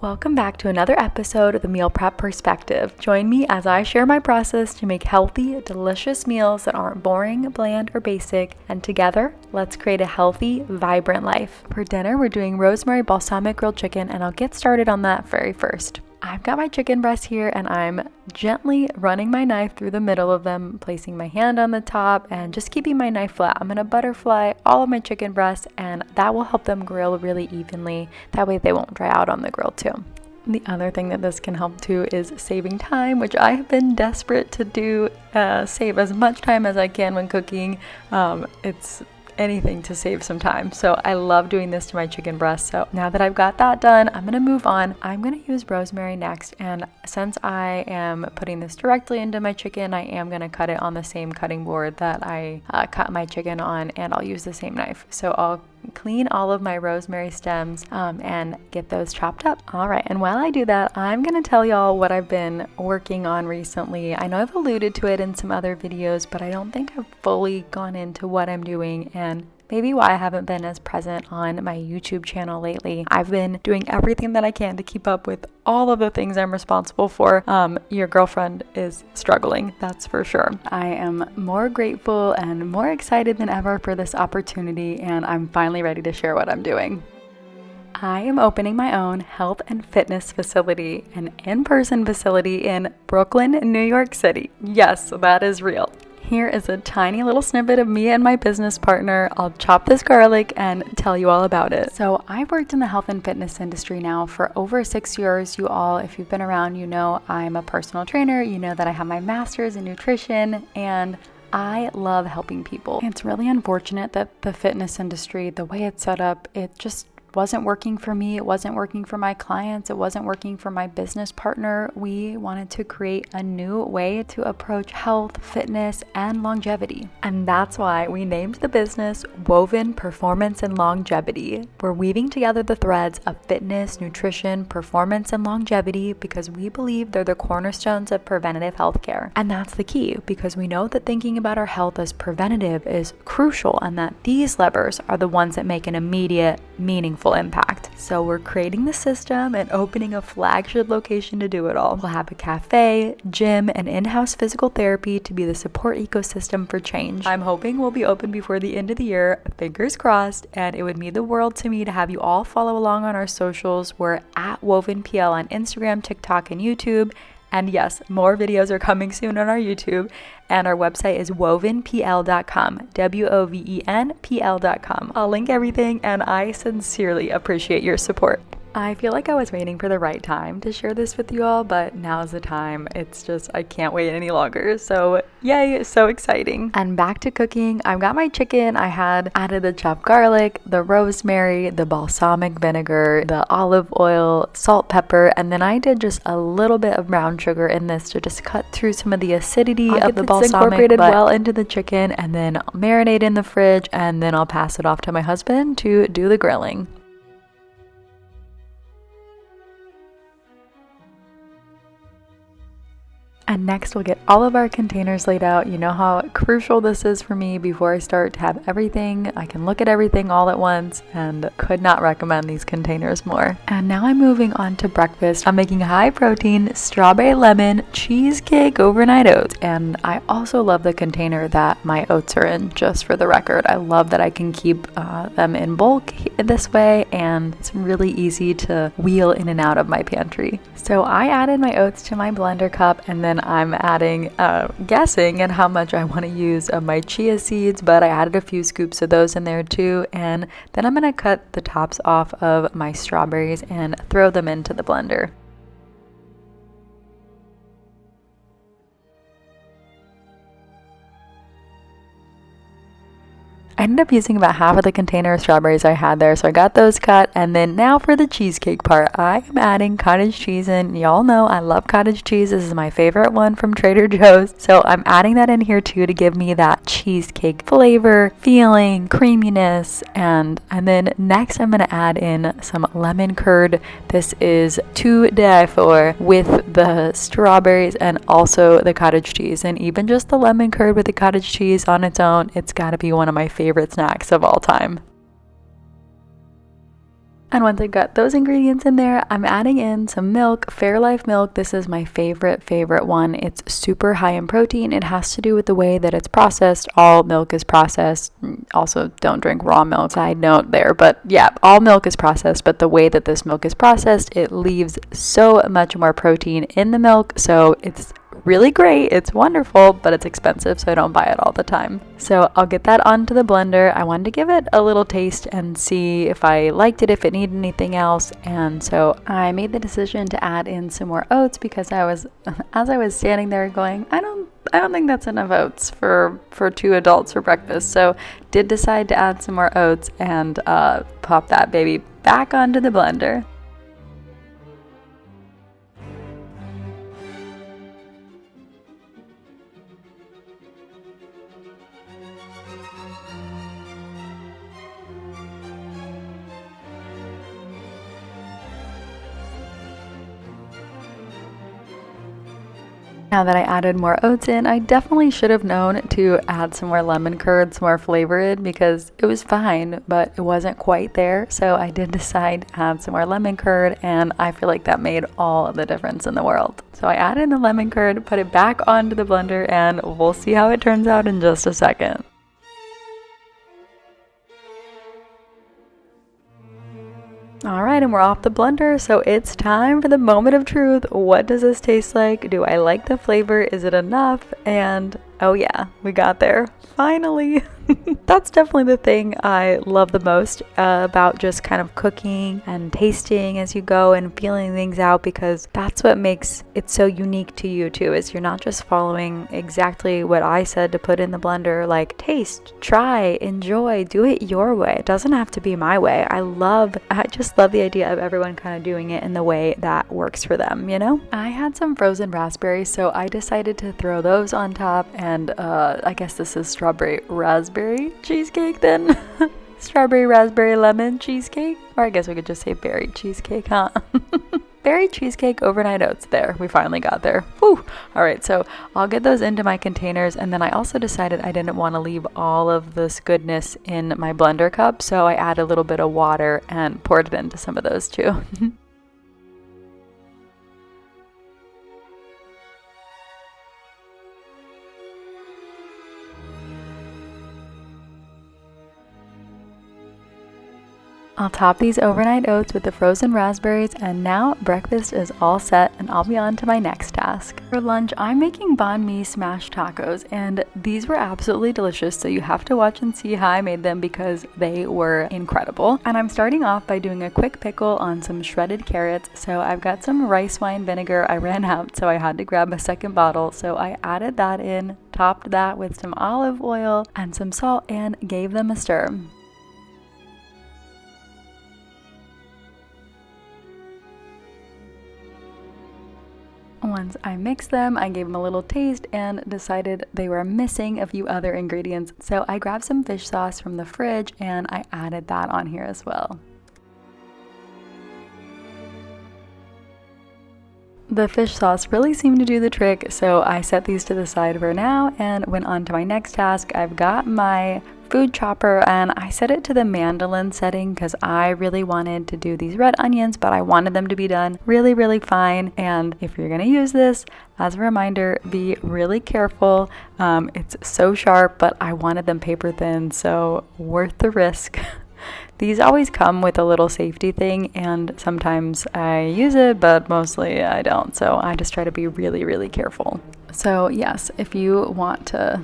Welcome back to another episode of the Meal Prep Perspective. Join me as I share my process to make healthy, delicious meals that aren't boring, bland, or basic. And together, let's create a healthy, vibrant life. For dinner, we're doing rosemary balsamic grilled chicken, and I'll get started on that very first. I've got my chicken breasts here and I'm gently running my knife through the middle of them, placing my hand on the top and just keeping my knife flat. I'm going to butterfly all of my chicken breasts and that will help them grill really evenly. That way they won't dry out on the grill too. The other thing that this can help too is saving time, which I have been desperate to do, save as much time as I can when cooking. It's anything to save some time. So I love doing this to my chicken breast. So now that I've got that done, I'm going to move on. I'm going to use rosemary next. And since I am putting this directly into my chicken, I am going to cut it on the same cutting board that I cut my chicken on, and I'll use the same knife. So I'll clean all of my rosemary stems and get those chopped up. All right, and while I do that, I'm gonna tell y'all what I've been working on recently. I know I've alluded to it in some other videos, but I don't think I've fully gone into what I'm doing and maybe why I haven't been as present on my YouTube channel lately. I've been doing everything that I can to keep up with all of the things I'm responsible for. Your girlfriend is struggling, that's for sure. I am more grateful and more excited than ever for this opportunity, and I'm finally ready to share what I'm doing. I am opening my own health and fitness facility, an in-person facility in Brooklyn, New York City. Yes, that is real. Here is a tiny little snippet of me and my business partner. I'll chop this garlic and tell you all about it. So I've worked in the health and fitness industry now for over 6 years. You all, if you've been around, you know I'm a personal trainer. You know that I have my master's in nutrition, and I love helping people. It's really unfortunate that the fitness industry, the way it's set up, it just wasn't working for me. It wasn't working for my clients. It wasn't working for my business partner. We wanted to create a new way to approach health, fitness, and longevity. And that's why we named the business Woven Performance and Longevity. We're weaving together the threads of fitness, nutrition, performance, and longevity because we believe they're the cornerstones of preventative healthcare. And that's the key, because we know that thinking about our health as preventative is crucial, and that these levers are the ones that make an immediate, meaningful impact. So we're creating the system and opening a flagship location to do it all. We'll have a cafe, gym, and in-house physical therapy to be the support ecosystem for change. I'm hoping we'll be open before the end of the year, fingers crossed, and it would mean the world to me to have you all follow along on our socials. We're at WovenPL on Instagram, TikTok, and YouTube. And yes, more videos are coming soon on our YouTube, and our website is wovenpl.com, WOVENPL.com. I'll link everything, and I sincerely appreciate your support. I feel like I was waiting for the right time to share this with you all, but now's the time. It's just, I can't wait any longer. So yay, so exciting. And back to cooking. I've got my chicken. I had added the chopped garlic, the rosemary, the balsamic vinegar, the olive oil, salt, pepper, and then I did just a little bit of brown sugar in this to just cut through some of the acidity of the balsamic. Incorporated well into the chicken, and then I'll marinate in the fridge, and then I'll pass it off to my husband to do the grilling. And next we'll get all of our containers laid out. You know how crucial this is for me before I start to have everything. I can look at everything all at once, and could not recommend these containers more. And now I'm moving on to breakfast. I'm making high protein strawberry lemon cheesecake overnight oats. And I also love the container that my oats are in, just for the record. I love that I can keep them in bulk this way, and it's really easy to wheel in and out of my pantry. So I added my oats to my blender cup, and then I'm adding, guessing at how much I want to use of my chia seeds, but I added a few scoops of those in there too. And then I'm going to cut the tops off of my strawberries and throw them into the blender. I ended up using about half of the container of strawberries I had there, so I got those cut. And then now for the cheesecake part, I am adding cottage cheese in. Y'all know I love cottage cheese. This is my favorite one from Trader Joe's. So I'm adding that in here too to give me that cheesecake flavor, feeling, creaminess. And then next I'm going to add in some lemon curd. This is to die for with the strawberries and also the cottage cheese. And even just the lemon curd with the cottage cheese on its own, it's got to be one of my favorite snacks of all time. And once I got those ingredients in there, I'm adding in some milk, Fairlife milk. This is my favorite one. It's super high in protein. It has to do with the way that it's processed. All milk is processed. Also, don't drink raw milk. Side note there. But yeah, all milk is processed. But the way that this milk is processed, it leaves so much more protein in the milk. So it's really great. It's wonderful, but it's expensive, so I don't buy it all the time. So I'll get that onto the blender. I wanted to give it a little taste and see if I liked it, if it needed anything else. And so I made the decision to add in some more oats because as I was standing there going, I don't think that's enough oats for 2 adults for breakfast. So did decide to add some more oats and pop that baby back onto the blender. Now that I added more oats in, I definitely should have known to add some more lemon curd, some more flavor in, because it was fine, but it wasn't quite there. So I did decide to add some more lemon curd, and I feel like that made all the difference in the world. So I added the lemon curd, put it back onto the blender, and we'll see how it turns out in just a second. Alright, and we're off the blender, so it's time for the moment of truth. What does this taste like? Do I like the flavor? Is it enough? And oh yeah, we got there. Finally! That's definitely the thing I love the most about just kind of cooking and tasting as you go and feeling things out, because that's what makes it so unique to you too, is you're not just following exactly what I said to put in the blender, like taste, try, enjoy, do it your way. It doesn't have to be my way. I just love the idea of everyone kind of doing it in the way that works for them, you know? I had some frozen raspberries, so I decided to throw those on top, and I guess this is strawberry raspberry cheesecake then. Strawberry raspberry lemon cheesecake, or I guess we could just say berry cheesecake, huh? Berry cheesecake overnight oats. There, we finally got there. Whew. All right, so I'll get those into my containers, and then I also decided I didn't want to leave all of this goodness in my blender cup, so I added a little bit of water and poured it into some of those too. I'll top these overnight oats with the frozen raspberries, and now breakfast is all set, and I'll be on to my next task. For lunch, I'm making banh mi smashed tacos, and these were absolutely delicious, so you have to watch and see how I made them because they were incredible. And I'm starting off by doing a quick pickle on some shredded carrots. So I've got some rice wine vinegar. I ran out, so I had to grab a second bottle, so I added that in, topped that with some olive oil and some salt, and gave them a stir. Once I mixed them, I gave them a little taste and decided they were missing a few other ingredients. So I grabbed some fish sauce from the fridge and I added that on here as well. The fish sauce really seemed to do the trick, so I set these to the side for now and went on to my next task. I've got my food chopper and I set it to the mandolin setting because I really wanted to do these red onions, but I wanted them to be done really, really fine. And if you're gonna use this, as a reminder, be really careful. It's so sharp, but I wanted them paper thin, so worth the risk. These always come with a little safety thing, and sometimes I use it, but mostly I don't. So I just try to be really, really careful. So yes, if you want to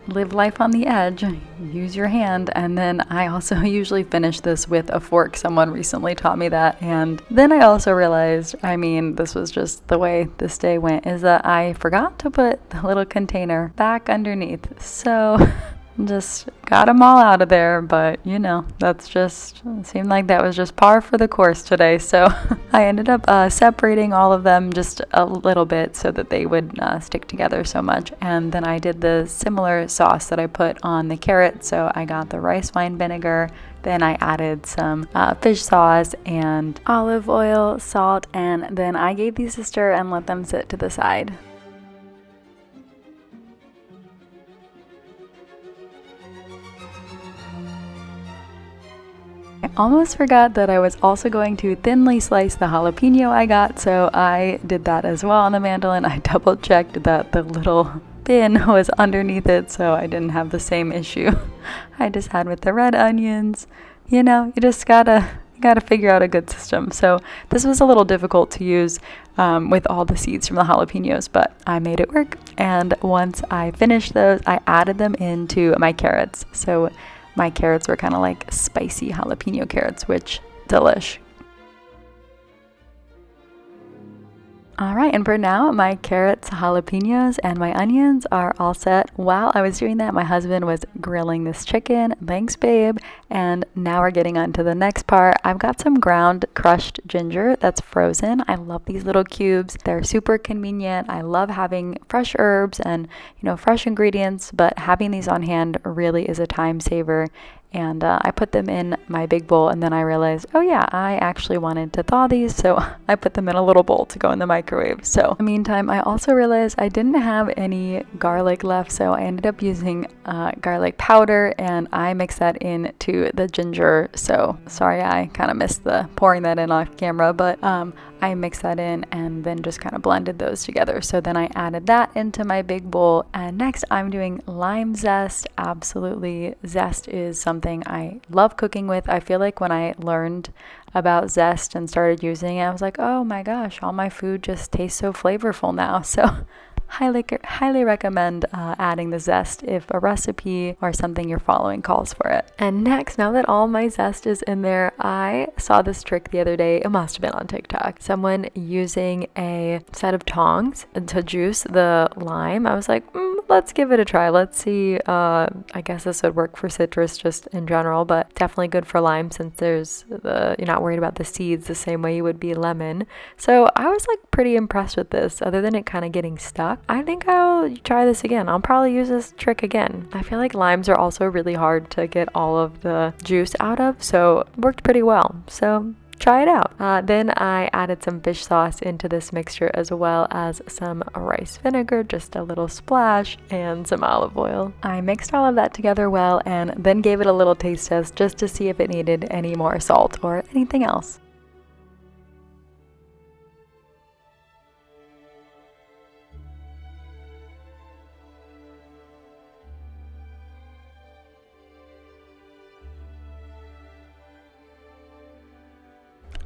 live life on the edge, use your hand. And then I also usually finish this with a fork. Someone recently taught me that. And then I also realized, this was just the way this day went, is that I forgot to put the little container back underneath. So just got them all out of there, but that's just, it seemed like that was just par for the course today. So I ended up separating all of them just a little bit so that they would stick together so much. And then I did the similar sauce that I put on the carrot. So I got the rice wine vinegar, then I added some fish sauce and olive oil, salt, and then I gave these a stir and let them sit to the side. almost forgot that I was also going to thinly slice the jalapeno I got, so I did that as well on the mandolin. I double checked that the little pin was underneath it, so I didn't have the same issue I just had with the red onions. You know, you just gotta figure out a good system. So this was a little difficult to use with all the seeds from the jalapenos, but I made it work. And once I finished those, I added them into my carrots. So my carrots were kind of like spicy jalapeno carrots, which delish. All right, and for now, my carrots, jalapenos, and my onions are all set. While I was doing that, my husband was grilling this chicken. Thanks, babe. And now we're getting on to the next part. I've got some ground crushed ginger that's frozen. I love these little cubes. They're super convenient. I love having fresh herbs and, fresh ingredients, but having these on hand really is a time saver. And I put them in my big bowl, and then I realized, oh yeah, I actually wanted to thaw these, so I put them in a little bowl to go in the microwave. So in the meantime, I also realized I didn't have any garlic left, so I ended up using garlic powder, and I mixed that into the ginger. So sorry, I kind of missed the pouring that in off camera, but I mixed that in and then just kind of blended those together. So then I added that into my big bowl. And next I'm doing lime zest. Absolutely, zest is something I love cooking with. I feel like when I learned about zest and started using it, I was like, oh my gosh, all my food just tastes so flavorful now. So highly recommend adding the zest if a recipe or something you're following calls for it. And next, now that all my zest is in there, I saw this trick the other day. It must have been on TikTok. Someone using a set of tongs to juice the lime. I was like, let's give it a try. Let's see. I guess this would work for citrus just in general, but definitely good for lime since you're not worried about the seeds the same way you would be lemon. So I was like pretty impressed with this, other than it kind of getting stuck. I think I'll try this again. I'll probably use this trick again. I feel like limes are also really hard to get all of the juice out of, so it worked pretty well. So try it out. Then I added some fish sauce into this mixture, as well as some rice vinegar, just a little splash, and some olive oil. I mixed all of that together well and then gave it a little taste test just to see if it needed any more salt or anything else.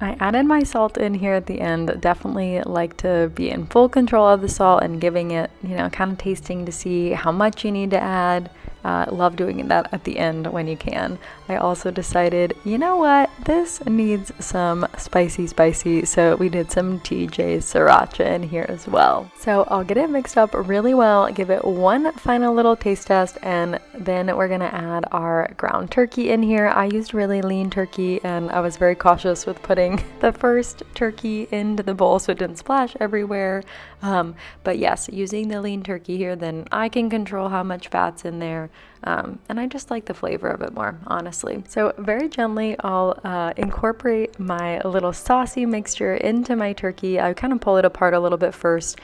I added my salt in here at the end. Definitely like to be in full control of the salt and giving it, kind of tasting to see how much you need to add. Love doing that at the end when you can. I also decided, you know what, this needs some spicy, so we did some TJ sriracha in here as well. So I'll get it mixed up really well, give it one final little taste test, and then we're gonna add our ground turkey in here. I used really lean turkey, and I was very cautious with putting the first turkey into the bowl so it didn't splash everywhere. But yes, using the lean turkey here, then I can control how much fat's in there. And I just like the flavor of it more, honestly. So very gently, I'll incorporate my little saucy mixture into my turkey. I kind of pull it apart a little bit first,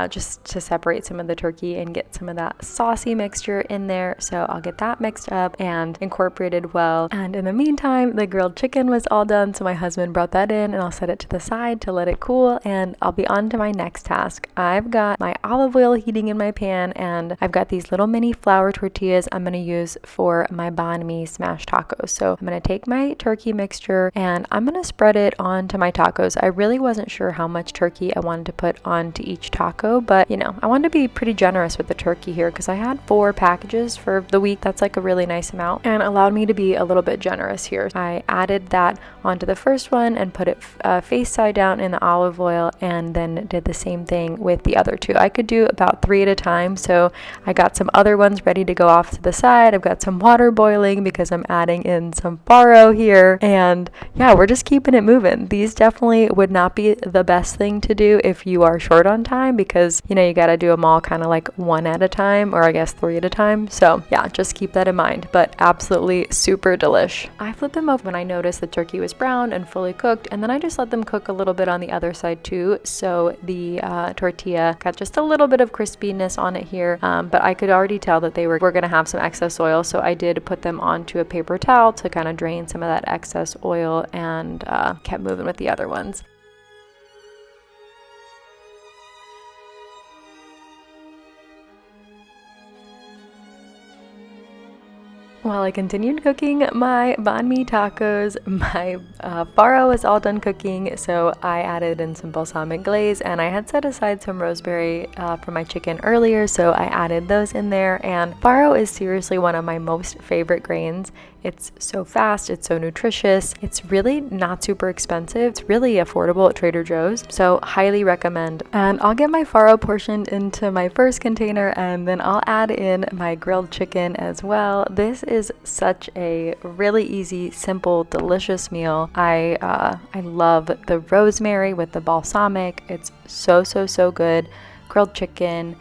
just to separate some of the turkey and get some of that saucy mixture in there. So I'll get that mixed up and incorporated well. And in the meantime, the grilled chicken was all done, so my husband brought that in, and I'll set it to the side to let it cool, and I'll be on to my next task. I've got my olive oil heating in my pan, and I've got these little mini flour tortillas I'm going to use for my banh mi smashed tacos. So I'm going to take my turkey mixture and I'm going to spread it onto my tacos. I really wasn't sure how much turkey I wanted to put onto each taco, but I wanted to be pretty generous with the turkey here because I had 4 packages for the week. That's like a really nice amount and allowed me to be a little bit generous here. I added that onto the first one and put it face side down in the olive oil, and then did the same thing with the other 2. I could do about 3 at a time, so I got some other ones ready to go off to the side. I've got some water boiling because I'm adding in some faro here, and yeah, we're just keeping it moving. These definitely would not be the best thing to do if you are short on time, because you got to do them all kind of like 1 at a time, or I guess 3 at a time. So yeah, just keep that in mind, but absolutely super delish. I flipped them over when I noticed the turkey was brown and fully cooked, and then I just let them cook a little bit on the other side too, so the tortilla got just a little bit of crispiness on it here, but I could already tell that they were going to have some excess oil, so I did put them onto a paper towel to kind of drain some of that excess oil, and kept moving with the other ones. While I continued cooking my banh mi tacos, my faro is all done cooking, so I added in some balsamic glaze, and I had set aside some rosemary for my chicken earlier, so I added those in there. And faro is seriously one of my most favorite grains. It's so fast, it's so nutritious, it's really not super expensive, it's really affordable at Trader Joe's, so highly recommend. And I'll get my faro portioned into my first container, and then I'll add in my grilled chicken as well. This is such a really easy, simple, delicious meal. I love the rosemary with the balsamic. It's so good. Grilled chicken,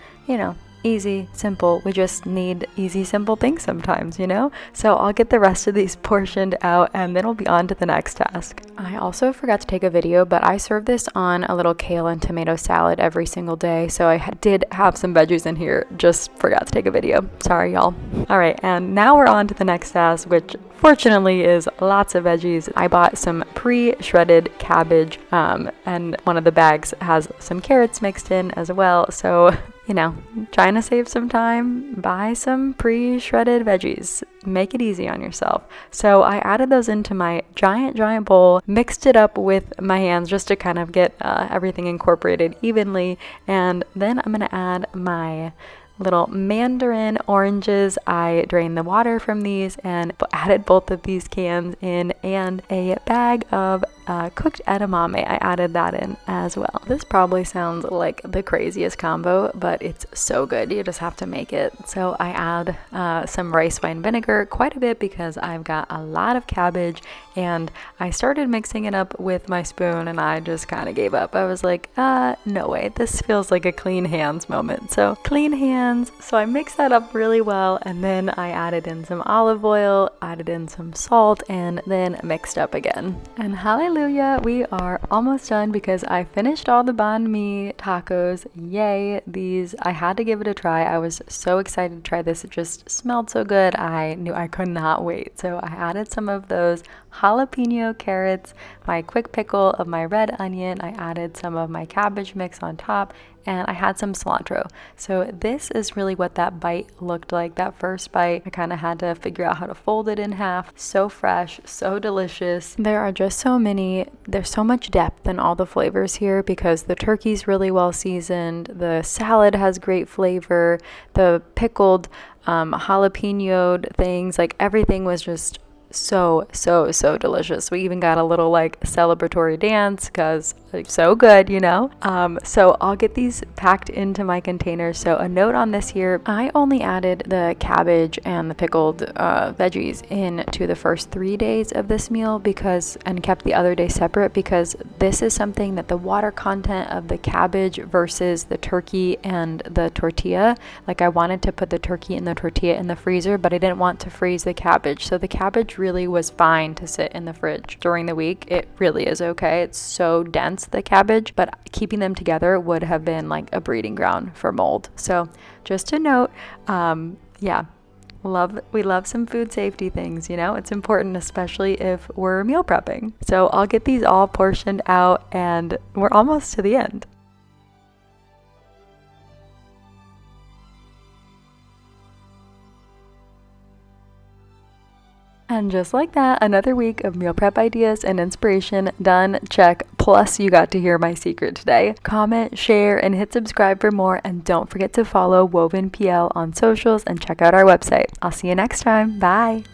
easy, simple. We just need easy, simple things sometimes, So I'll get the rest of these portioned out, and then we'll be on to the next task. I also forgot to take a video, but I serve this on a little kale and tomato salad every single day. So I did have some veggies in here, just forgot to take a video. Sorry, y'all. All right, and now we're on to the next task, which fortunately is lots of veggies. I bought some pre-shredded cabbage, and one of the bags has some carrots mixed in as well. So trying to save some time, buy some pre-shredded veggies. Make it easy on yourself. So I added those into my giant bowl, mixed it up with my hands just to kind of get everything incorporated evenly. And then I'm going to add my little mandarin oranges. I drained the water from these and added both of these cans in, and a bag of cooked edamame. I added that in as well. This probably sounds like the craziest combo, but it's so good. You just have to make it. So I add some rice wine vinegar, quite a bit, because I've got a lot of cabbage, and I started mixing it up with my spoon and I just kind of gave up. I was like, no way, this feels like a clean hands moment. So clean hands. So I mixed that up really well, and then I added in some olive oil, added in some salt, and then mixed up again. And hallelujah, we are almost done because I finished all the banh mi tacos. Yay, these, I had to give it a try. I was so excited to try this. It just smelled so good. I knew I could not wait. So I added some of those jalapeno carrots, my quick pickle of my red onion. I added some of my cabbage mix on top, and I had some cilantro. So this is really what that bite looked like. That first bite, I kind of had to figure out how to fold it in half. So fresh, so delicious. There are just there's so much depth in all the flavors here because the turkey's really well seasoned. The salad has great flavor. The pickled jalapenoed things, like everything was just so delicious. We even got a little celebratory dance because it's so good, so I'll get these packed into my containers. So a note on this here, I only added the cabbage and the pickled veggies into the first 3 days of this meal and kept the other day separate, because this is something that the water content of the cabbage versus the turkey and the tortilla, I wanted to put the turkey and the tortilla in the freezer, but I didn't want to freeze the cabbage. So the cabbage really was fine to sit in the fridge during the week. It really is okay. It's so dense, the cabbage, but keeping them together would have been like a breeding ground for mold. So just a note, we love some food safety things, it's important, especially if we're meal prepping. So I'll get these all portioned out, and we're almost to the end. And just like that, another week of meal prep ideas and inspiration done. Check. Plus, you got to hear my secret today. Comment, share, and hit subscribe for more. And don't forget to follow WovenPL on socials and check out our website. I'll see you next time. Bye.